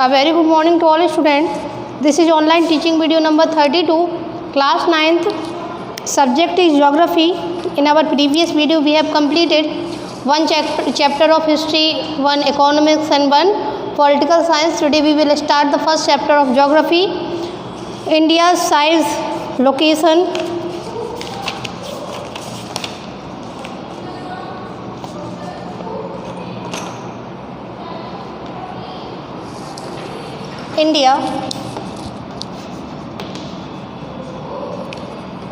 A very good morning to all students. This is online teaching video number 32, class 9th. Subject is geography. In our previous video we have completed one chapter of history, one economics and one political science. Today we will start the first chapter of geography. India's size, location. India,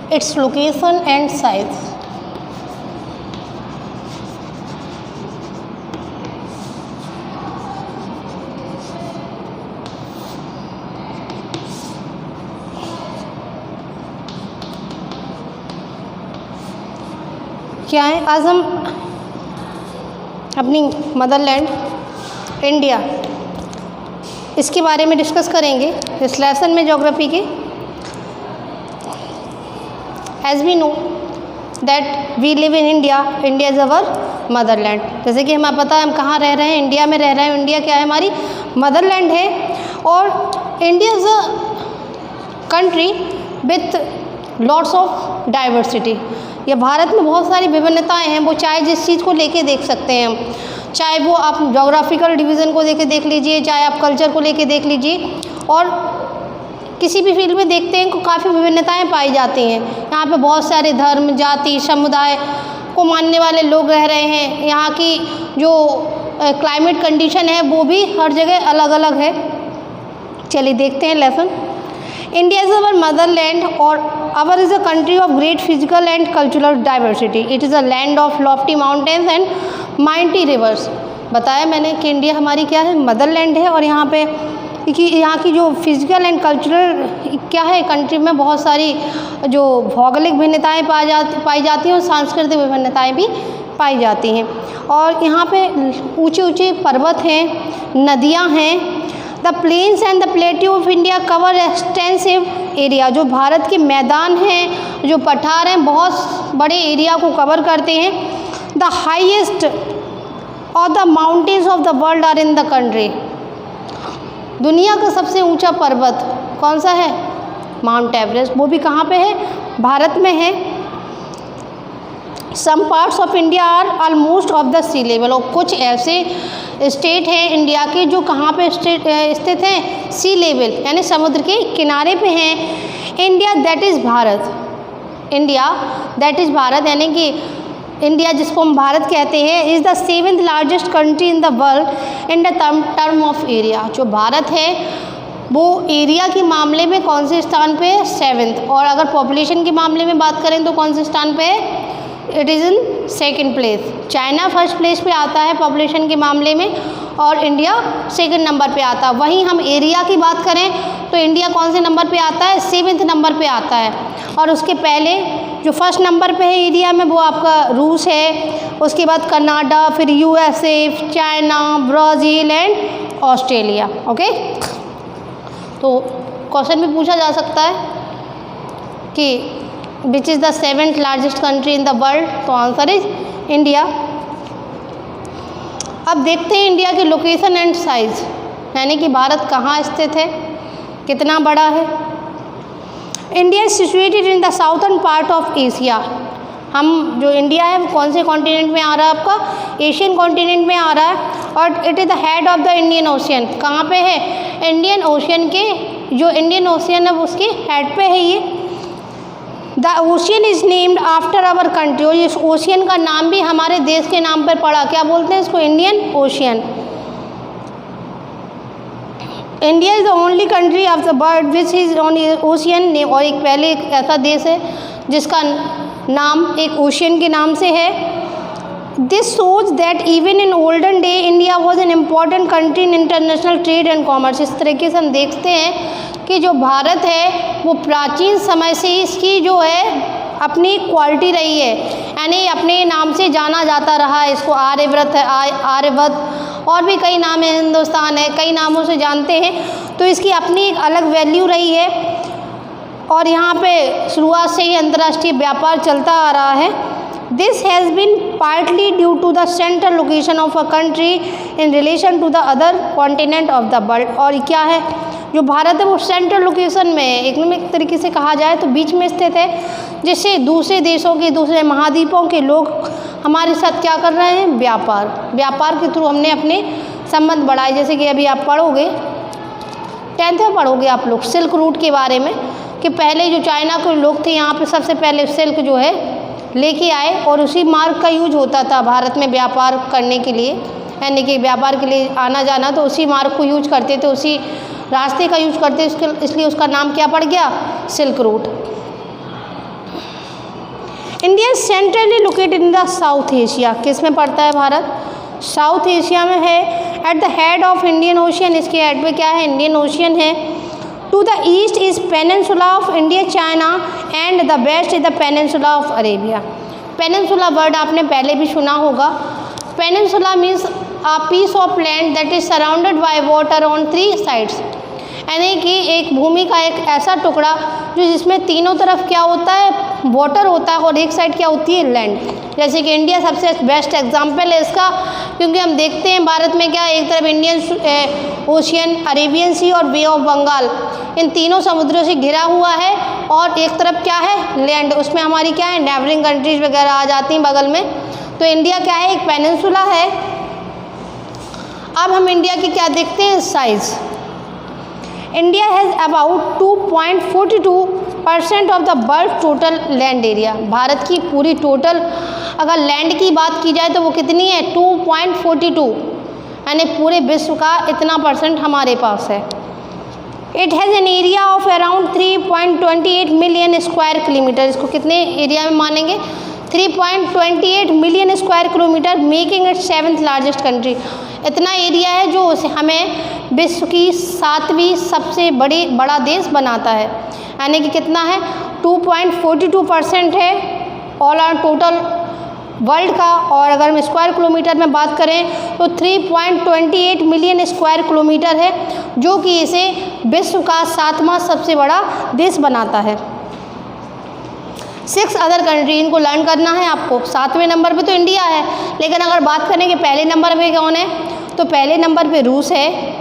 its location and size. क्या है? आज हम अपनी Motherland India इसके बारे में discuss करेंगे इस लेसन में ज्योग्राफी के. As we know that we live in India, India is our motherland. जैसे कि हमें पता है हम कहाँ रह रहे हैं, इंडिया में रह रहे हैं. इंडिया क्या है? हमारी मदरलैंड है. और India is a country with lots of diversity. ये भारत में बहुत सारी विभिन्नताएं हैं. वो चाहे जिस चीज़ को लेके देख सकते हैं हम, चाहे वो आप जोग्राफिकल डिवीज़न को लेके देख लीजिए, चाहे आप कल्चर को लेके देख लीजिए, और किसी भी फील्ड में देखते हैं तो काफ़ी विभिन्नताएं पाई जाती हैं. यहाँ पे बहुत सारे धर्म, जाति, समुदाय को मानने वाले लोग रह रहे हैं. यहाँ की जो क्लाइमेट कंडीशन है वो भी हर जगह अलग अलग है. चलिए देखते हैं lesson. India is our motherland or our is a country of great physical and cultural diversity. It is a land of lofty mountains and mighty rivers. बताया मैंने कि इंडिया हमारी क्या है? मदरलैंड है. और यहाँ पे यहाँ की जो फिजिकल एंड कल्चरल क्या है, कंट्री में बहुत सारी जो भौगोलिक भिन्नताएँ पाई जाती हैं और सांस्कृतिक विभिन्नताएँ भी पाई जाती हैं. और यहाँ पे ऊँचे ऊँचे पर्वत हैं, नदियाँ हैं. The plains and the plateau of India cover extensive area. जो भारत के मैदान हैं, जो पठार हैं, बहुत बड़े एरिया को कवर करते हैं. द हाईएस्ट और the mountains of the world are in the country. दुनिया का सबसे ऊंचा पर्वत कौन सा है? Mount Everest. वो भी कहाँ पे है? भारत में है. Some parts of India are almost of the sea level. और कुछ ऐसे स्टेट हैं इंडिया के जो कहाँ पे स्थित हैं? सी लेवल यानी समुद्र के किनारे पे हैं. India that is Bharat. India that is Bharat यानी कि इंडिया जिसको हम भारत कहते हैं is the 7th largest country in the world in the term of area. जो भारत है वो एरिया के मामले में कौन से स्थान पे है? 7th. और अगर पॉपुलेशन के मामले में बात करें तो कौन से स्थान पे है? It is in 2nd place. China first place पे आता है पॉपुलेशन के मामले में और इंडिया 2nd नंबर पे आता है. वहीं हम एरिया की बात करें तो इंडिया कौन से नंबर पे आता है? 7th नंबर पे आता है. और उसके पहले जो फर्स्ट नंबर पे है एरिया में वो आपका रूस है, उसके बाद कनाडा, फिर USA, China, Brazil and Australia. Okay, तो क्वेश्चन में पूछा जा सकता है कि which is the 7th largest country in the world. तो आंसर इज इंडिया. अब देखते हैं इंडिया की लोकेशन एंड साइज, यानी कि भारत कहाँ स्थित है, कितना बड़ा है. India is situated in the southern part of Asia. हम जो इंडिया है वो कौन से कॉन्टिनेंट में आ रहा है? आपका एशियन कॉन्टिनेंट में आ रहा है. और it is the head of the Indian ocean. कहाँ पे है? इंडियन ओशियन के, जो इंडियन ओशियन है वो उसके हेड पे है ये. The ocean is named after our country. और इस ओशियन का नाम भी हमारे देश के नाम पर पड़ा. क्या बोलते हैं इसको? Indian ocean. India is the only country of the world which is on ocean name. और एक पहले एक ऐसा देश है जिसका नाम एक ओशियन के नाम से है. This shows that even in olden day India was an important country in international trade and commerce. इस तरीके से हम देखते हैं कि जो भारत है वो प्राचीन समय से इसकी जो है अपनी क्वालिटी रही है, यानी अपने नाम से जाना जाता रहा है. इसको आर्यव्रत है, आर्यवत, और भी कई नाम है, हिंदुस्तान है, कई नामों से जानते हैं. तो इसकी अपनी एक अलग वैल्यू रही है. और यहाँ पे शुरुआत से ही अंतर्राष्ट्रीय व्यापार चलता आ रहा है. This has been partly due to the central location of a country in relation to the other continent of the world. और क्या है, जो भारत है वो सेंट्रल लोकेशन में है, एक तरीके से कहा जाए तो बीच में स्थित है, जिससे दूसरे देशों के, दूसरे महाद्वीपों के लोग हमारे साथ क्या कर रहे हैं, व्यापार के थ्रू हमने अपने संबंध बढ़ाए। जैसे कि अभी आप पढ़ोगे 10th में पढ़ोगे आप लोग सिल्क रूट के बारे में, कि पहले जो चाइना के लोग थे यहाँ पे सबसे पहले सिल्क जो है लेके आए, और उसी मार्ग का यूज होता था भारत में व्यापार करने के लिए, यानी कि व्यापार के लिए आना जाना, तो उसी मार्ग को यूज करते थे, उसी रास्ते का यूज करते, इसलिए उसका नाम क्या पड़ गया, Silk Route. India centrally located in the South Asia, किस में पड़ता है भारत, साउथ एशिया में है। At the head of Indian Ocean, इसके हेड पे क्या है, इंडियन ओशियन है। To the east is peninsula of India China and the west is the peninsula of Arabia. Peninsula word आपने पहले भी सुना होगा। Peninsula means a piece of land that is surrounded by water on 3 sides, यानी कि एक भूमि का एक ऐसा टुकड़ा जो जिसमें तीनों तरफ क्या होता है, वाटर होता है, और एक साइड क्या होती है, लैंड। जैसे कि इंडिया सबसे बेस्ट एग्जांपल है इसका, क्योंकि हम देखते हैं भारत में क्या, एक तरफ इंडियन ओशियन, अरेबियन सी और बे ऑफ बंगाल, इन तीनों समुद्रों से घिरा हुआ है, और एक तरफ क्या है, लैंड, उसमें हमारी क्या है, नेबरिंग कंट्रीज वगैरह आ जाती हैं बगल में। तो इंडिया क्या है, एक पेनिनसुला है। अब हम इंडिया की क्या देखते हैं, size. India has about 2.42% of the world total land area. Bharat की पूरी टोटल अगर लैंड की बात की जाए तो वो कितनी है, 2.42, यानी पूरे विश्व का इतना परसेंट हमारे पास है। It has an area of around 3.28 million square kilometre. इसको कितने एरिया में मानेंगे, 3.28 million square kilometre, making it 7th largest country. इतना एरिया है जो हमें विश्व की 7वीं सबसे बड़ा देश बनाता है, यानी कि कितना है, 2.42% है ऑल आर टोटल वर्ल्ड का। और अगर हम स्क्वायर किलोमीटर में बात करें तो 3.28 मिलियन स्क्वायर किलोमीटर है, जो कि इसे विश्व का 7वां सबसे बड़ा देश बनाता है। 6 अदर कंट्री, इनको लर्न करना है आपको। 7वें नंबर पे तो इंडिया है, लेकिन अगर बात करें कि पहले नंबर पे कौन है, तो पहले नंबर पे रूस है,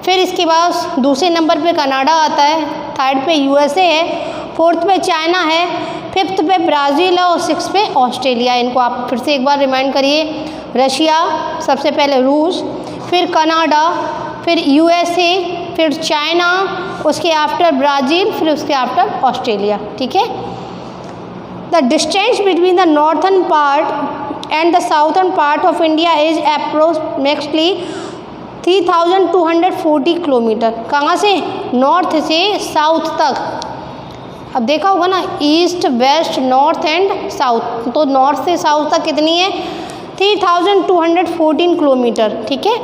फिर इसके बाद दूसरे नंबर पे कनाडा आता है, 3rd पे USA है, 4th पे चाइना है, 5th पे ब्राज़ील है, और 6th पे ऑस्ट्रेलिया। इनको आप फिर से एक बार रिमाइंड करिए, रशिया, सबसे पहले रूस, फिर कनाडा, फिर USA, फिर चाइना, उसके आफ्टर ब्राज़ील, फिर उसके आफ्टर ऑस्ट्रेलिया। ठीक है। The distance between the northern part and the southern part of India is approximately 3,240 kilometre. कहाँ से, नॉर्थ से साउथ तक। अब देखा होगा ना, east, west, north and south, तो नॉर्थ से साउथ तक कितनी है, 3,214 किलोमीटर। ठीक है,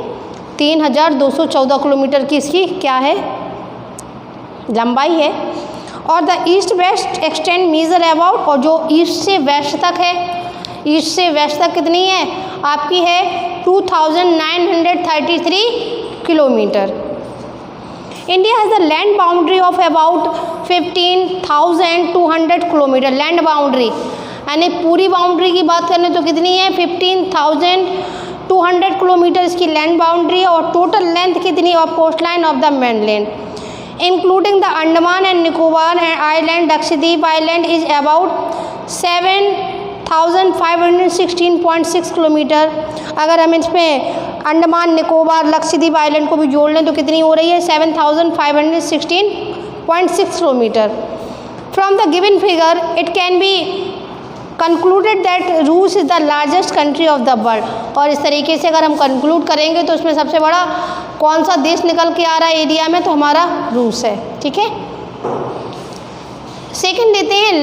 3,214 किलोमीटर की इसकी क्या है, लंबाई है। और the east west extend major about, और जो ईस्ट से वेस्ट तक है, ईस्ट से वेस्ट तक कितनी है आपकी है, 2,933 kilometre. India has the land boundary of about 15,200 kilometre. Land boundary यानी पूरी बाउंड्री की बात करें तो कितनी है, 15,200 किलोमीटर इसकी लैंड बाउंड्री है। और टोटल लेंथ कितनी of coast line of the mainland including the Andaman and Nicobar Island, Lakshadweep Island is about 7,516.6 kilometre. अगर हम इसमें अंडमान, निकोबार, लक्षद्वीप आइलैंड को भी जोड़ लें तो कितनी हो रही है, 7,516.6 kilometre. From the given figure it can be concluded that रूस is the largest country of the world. और इस तरीके से अगर हम कंक्लूड करेंगे तो उसमें सबसे बड़ा कौन सा देश निकल के आ रहा है एरिया में, तो हमारा रूस है। ठीक है। सेकंड देते हैं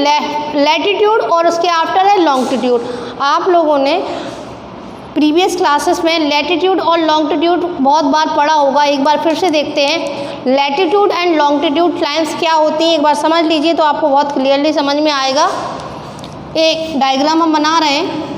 लैटिट्यूड, और उसके आफ्टर है लॉन्गिट्यूड। आप लोगों ने प्रीवियस क्लासेस में लैटिट्यूड और लॉन्गिट्यूड बहुत बार पढ़ा होगा, एक बार फिर से देखते हैं। लैटिट्यूड एंड लॉन्गिट्यूड लाइन्स क्या होती हैं एक बार समझ लीजिए तो आपको बहुत क्लियरली समझ में आएगा। एक डायग्राम हम बना रहे हैं,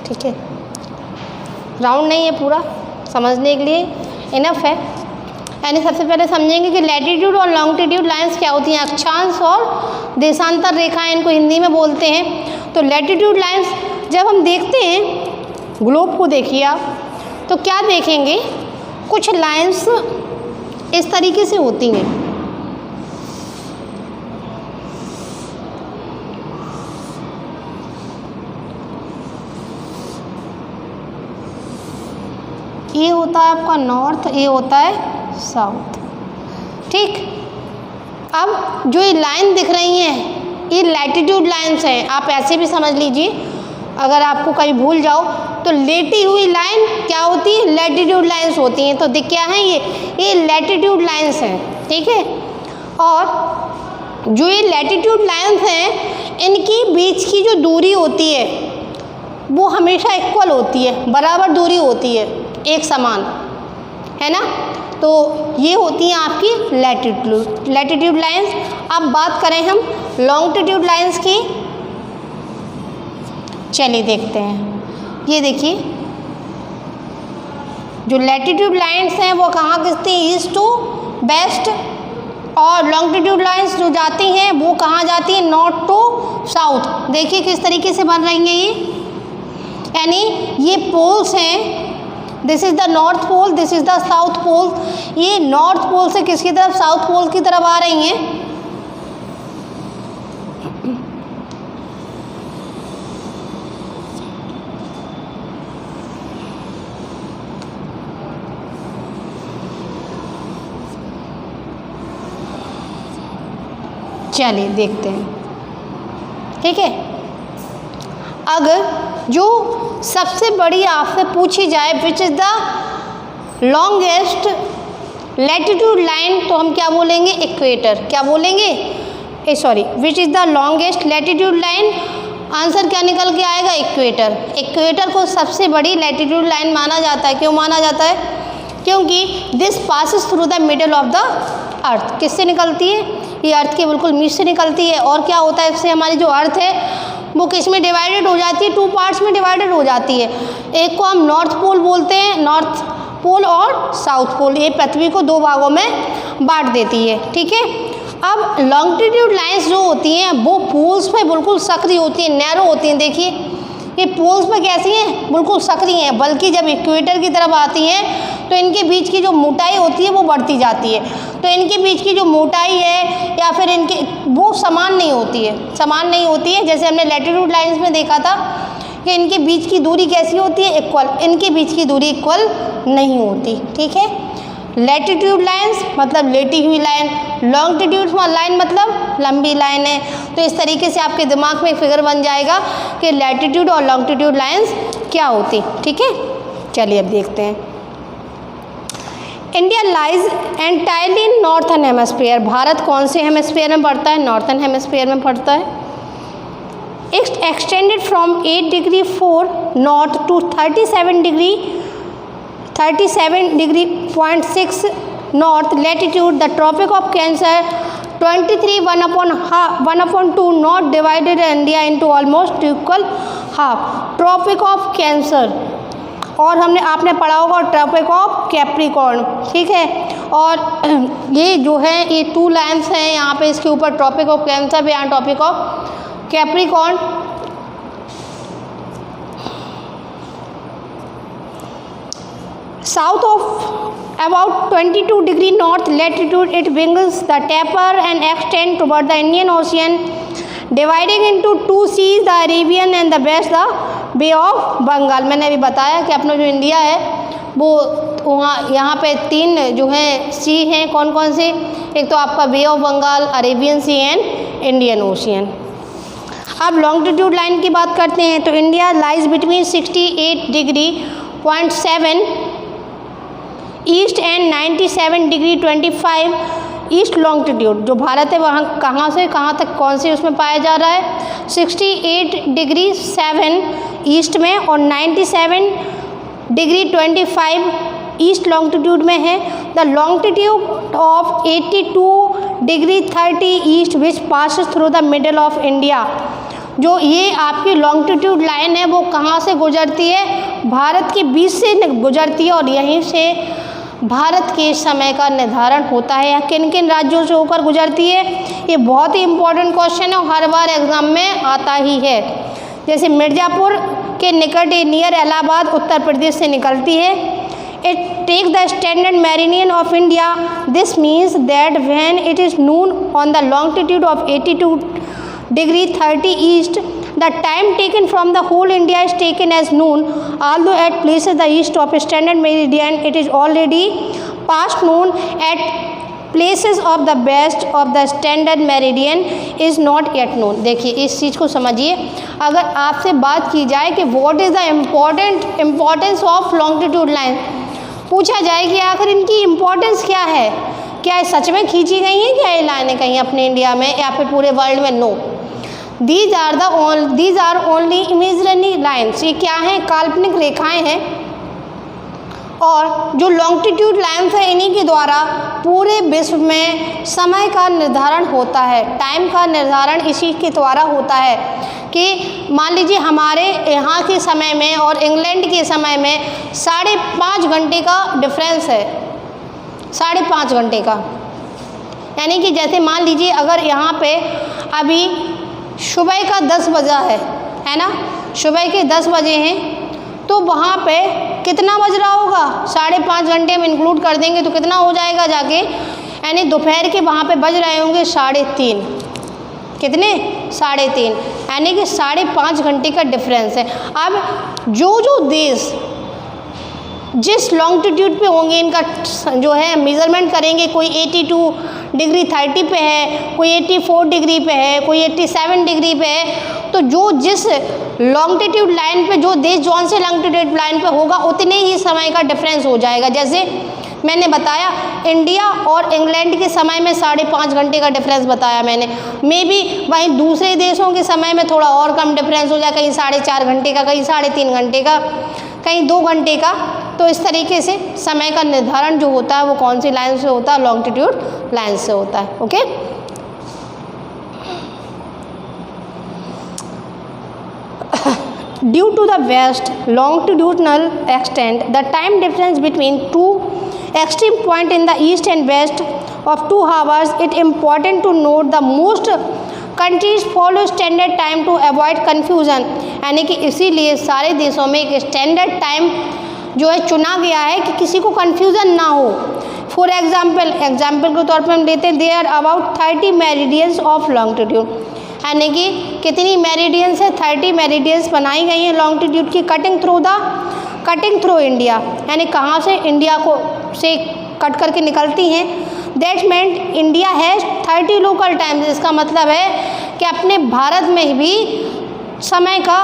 ठीक है, राउंड नहीं है पूरा, समझने के लिए इनफ है। यानी सबसे पहले समझेंगे कि लैटिट्यूड और लॉन्गिट्यूड लाइंस क्या होती हैं। अक्षांश और देशांतर रेखाएं इनको हिंदी में बोलते हैं। तो लैटिट्यूड लाइंस जब हम देखते हैं, ग्लोब को देखिए आप, तो क्या देखेंगे, कुछ लाइंस इस तरीके से होती हैं। ये होता है आपका नॉर्थ, ये होता है साउथ, ठीक। अब जो ये लाइन दिख रही हैं ये लैटिट्यूड लाइंस हैं। आप ऐसे भी समझ लीजिए, अगर आपको कहीं भूल जाओ तो लेटी हुई लाइन क्या होती है, लैटिट्यूड लाइंस होती हैं। तो क्या है ये लैटिट्यूड लाइंस हैं, ठीक है। और जो ये लैटिट्यूड लाइंस हैं, इनकी बीच की जो दूरी होती है वो हमेशा इक्वल होती है, बराबर दूरी होती है, एक समान, है ना। तो ये होती हैं आपकी लैटिट्यूड लाइंस। अब बात करें हम लॉन्गिट्यूड लाइंस की, चलिए देखते हैं। ये देखिए, जो लैटिट्यूड लाइंस हैं वो कहाँ खिंचती हैं, ईस्ट टू वेस्ट, और लॉन्गिट्यूड लाइंस जो जाती हैं वो कहाँ जाती हैं, नॉर्थ टू साउथ। देखिए किस तरीके से बन रही हैं ये, यानी ये पोल्स हैं, this is the North Pole, this is the South Pole. ये नॉर्थ पोल से किसकी तरफ, साउथ पोल की तरफ आ रही हैं। चलिए देखते हैं, ठीक है। अगर जो सबसे बड़ी आपसे पूछी जाए which is the longest latitude line, तो हम क्या बोलेंगे, इक्वेटर। क्या बोलेंगे, which is the longest latitude line, answer क्या निकल के आएगा, इक्वेटर। इक्वेटर को सबसे बड़ी लैटिट्यूड लाइन माना जाता है। क्यों माना जाता है, क्योंकि this passes through the middle of the earth. किससे निकलती है, ये अर्थ के बिल्कुल बीच से निकलती है। और क्या होता है, इससे हमारी जो अर्थ है वो किस में डिवाइडेड हो जाती है, टू पार्ट्स में डिवाइडेड हो जाती है। एक को हम नॉर्थ पोल बोलते हैं, नॉर्थ पोल और साउथ पोल। ये पृथ्वी को दो भागों में बांट देती है, ठीक है। अब लॉन्गिट्यूड लाइंस जो होती हैं वो पोल्स पे बिल्कुल सक्रिय होती हैं, नैरो होती हैं। देखिए ये पोल्स पे कैसी हैं, बिल्कुल सक्रिय हैं, बल्कि जब इक्वेटर की तरफ आती हैं तो इनके बीच की जो मोटाई होती है वो बढ़ती जाती है। तो इनके बीच की जो मोटाई है या फिर इनके वो समान नहीं होती है, जैसे हमने लैटिट्यूड लाइंस में देखा था कि इनके बीच की दूरी कैसी होती है, इक्वल। इनके बीच की दूरी इक्वल नहीं होती, ठीक है। लैटिट्यूड लाइंस मतलब लेटी हुई लाइन, लॉन्गिट्यूड लाइन मतलब लंबी लाइन है। तो इस तरीके से आपके दिमाग में एक फिगर बन जाएगा कि लैटिट्यूड और लॉन्गिट्यूड लाइंस क्या होती, ठीक है। चलिए अब देखते हैं। इंडिया लाइज एंटायरली इन नॉर्थन हेमिस्फीयर। भारत कौन से हेमिस्फीयर में पड़ता है, नॉर्थन हेमिस्फीयर में पड़ता है। Extended from 8 degree 4 north to 37 degree 0.6 north latitude. The Tropic of Cancer 23 1/2 not divided India into almost equal half. Tropic of Cancer, और आपने पढ़ा होगा ट्रॉपिक ऑफ कैप्रिकॉर्न, ठीक है। और ये जो है ये 2 लाइन्स हैं यहाँ पे, इसके ऊपर ट्रॉपिक ऑफ कैंसर भी, यहाँ Tropic of Capricorn. South of about 22 degree north latitude, it brings the taper and extend toward the Indian Ocean, dividing into 2 seas, the Arabian and the West, the Bay of Bengal। मैंने अभी बताया कि अपना जो India है वो वहाँ यहाँ पे 3 जो है सी हैं, कौन कौन से, एक तो आपका bay of Bengal, Arabian sea and Indian ocean. अब लॉन्गिट्यूड लाइन की बात करते हैं तो India lies between 68 degree 0.7 east and 97 degree 25 east longitude. जो भारत है वहाँ कहाँ से कहाँ तक कौन से उसमें पाया जा रहा है, 68 डिग्री 7 ईस्ट में और 97 डिग्री 25 ईस्ट लॉन्गिट्यूड में है। The longitude of 82 degree 30 east which passes through the middle of India. जो ये आपकी लॉन्गिट्यूड लाइन है वो कहाँ से गुजरती है, भारत के बीच से गुजरती है, और यहीं से भारत के समय का निर्धारण होता है। या किन किन राज्यों से होकर गुजरती है, ये बहुत ही इम्पोर्टेंट क्वेश्चन है और हर बार एग्जाम में आता ही है। जैसे मिर्ज़ापुर के निकट नियर इलाहाबाद उत्तर प्रदेश से निकलती है। It take the standard meridian of India, this means that when it is noon on the longitude of 82 degree 30 east, the time taken from the whole India is taken as noon, although at places the east of standard meridian it is already past noon, at places of the west of the standard meridian is not yet noon। देखिए इस चीज़ को समझिए, अगर आपसे बात की जाए कि what is the importance of longitude line, पूछा जाए कि आखिर इनकी इम्पोर्टेंस क्या है, क्या सच में खींची गई हैं क्या ये लाइनें कहीं अपने इंडिया में या फिर पूरे वर्ल्ड में? No, these are only imaginary lines. ये क्या हैं? काल्पनिक रेखाएं हैं। और जो लॉन्गिट्यूड लाइन्स है इन्हीं के द्वारा पूरे विश्व में समय का निर्धारण होता है, टाइम का निर्धारण इसी के द्वारा होता है। कि मान लीजिए हमारे यहाँ के समय में और इंग्लैंड के समय में 5.5 घंटे का डिफरेंस है, 5.5 घंटे का। यानी कि जैसे मान लीजिए अगर यहाँ पे अभी सुबह का 10 बजा है ना, सुबह के 10 बजे हैं, तो वहाँ पे कितना बज रहा होगा? 5.5 घंटे हम इंक्लूड कर देंगे तो कितना हो जाएगा जाके, यानी दोपहर के वहाँ पे बज रहे होंगे 3:30। कितने? 3:30, यानी कि 5.5 घंटे का डिफरेंस है। अब जो देश जिस लॉन्गिट्यूड पे होंगे इनका जो है मेज़रमेंट करेंगे, कोई 82 डिग्री 30 पे है, कोई 84 डिग्री पे है, कोई 87 डिग्री पे है, तो जो जिस लॉन्गिट्यूड लाइन पे जो देश जौन से लॉन्गिट्यूड लाइन पे होगा उतने ही समय का डिफरेंस हो जाएगा। जैसे मैंने बताया इंडिया और इंग्लैंड के समय में 5.5 घंटे का डिफरेंस बताया मैंने, मे बी वहीं दूसरे देशों के समय में थोड़ा और कम डिफरेंस हो जाए, कहीं 4.5 घंटे का, कहीं 3.5 घंटे का, कहीं 2 घंटे का। तो इस तरीके से समय का निर्धारण जो होता है वो कौन सी लाइन से होता है? लॉन्गिट्यूड लाइन से होता है। Okay, due to the west longitudinal extent, the time difference between two extreme point in the east and west of 2 hours, it important to note the most countries follow standard time to avoid confusion। यानी कि इसीलिए सारे देशों में एक standard time जो है चुना गया है कि किसी को कन्फ्यूज़न ना हो। फॉर एग्जाम्पल के तौर पर हम लेते हैं, they are about 30 meridians of longitude, यानी कि कितनी मेरिडियंस है? 30 मेरिडियंस बनाई गई हैं लॉन्गिट्यूड की, कटिंग थ्रू इंडिया, यानी कहाँ से? इंडिया को से कट करके निकलती हैं। That means India has 30 local times. इसका मतलब है कि अपने भारत में भी समय का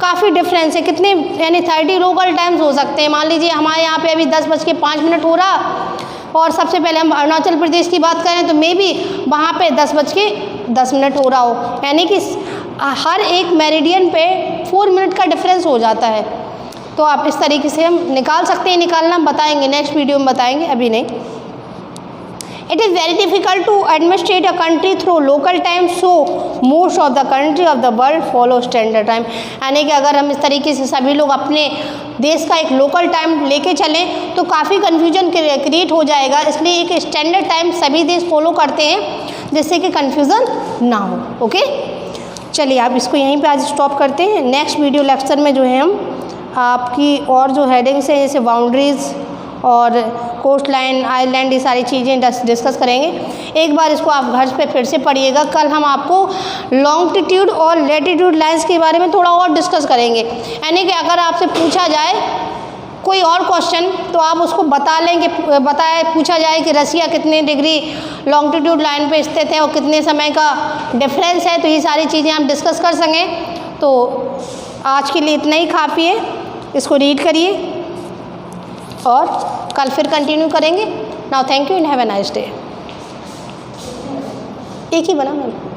काफ़ी डिफरेंस है। कितने? यानी 30 लोकल टाइम्स हो सकते हैं। मान लीजिए हमारे यहाँ पे अभी 10:05 हो रहा, और सबसे पहले हम अरुणाचल प्रदेश की बात करें तो मे बी वहाँ पे 10:10 हो रहा हो, यानी कि हर एक मेरिडियन पे 4 मिनट का डिफरेंस हो जाता है। तो आप इस तरीके से हम निकाल सकते हैं, निकालना हम बताएंगे नेक्स्ट वीडियो में बताएंगे, अभी नहीं। It is very difficult to administrate a country through local time, so most of the country of the world follow standard time. यानी कि अगर हम इस तरीके से सभी लोग अपने देश का एक लोकल टाइम लेके चलें तो काफ़ी कन्फ्यूजन क्रिएट हो जाएगा, इसलिए एक स्टैंडर्ड टाइम सभी देश फॉलो करते हैं जिससे कि कन्फ्यूज़न ना हो। ओके, चलिए आप इसको यहीं पे आज स्टॉप करते हैं। नेक्स्ट वीडियो लेक्चर में जो है हम आपकी और जो हेडिंग्स हैं जैसे बाउंड्रीज़ और कोस्ट लाइन, आइलैंड, ये सारी चीज़ें डिस्कस करेंगे। एक बार इसको आप घर पे फिर से पढ़िएगा। कल हम आपको लॉन्गिट्यूड और लैटिट्यूड लाइन्स के बारे में थोड़ा और डिस्कस करेंगे। यानी कि अगर आपसे पूछा जाए कोई और क्वेश्चन तो आप उसको बता लें कि पूछा जाए कि रसिया कितने डिग्री लॉन्गिट्यूड लाइन पे स्थित है और कितने समय का डिफरेंस है, तो ये सारी चीज़ें आप डिस्कस कर सकें। तो आज के लिए इतना ही काफ़ी है, इसको रीड करिए और कल फिर कंटिन्यू करेंगे। Now thank you and have a nice day. एक ही बना मैंने।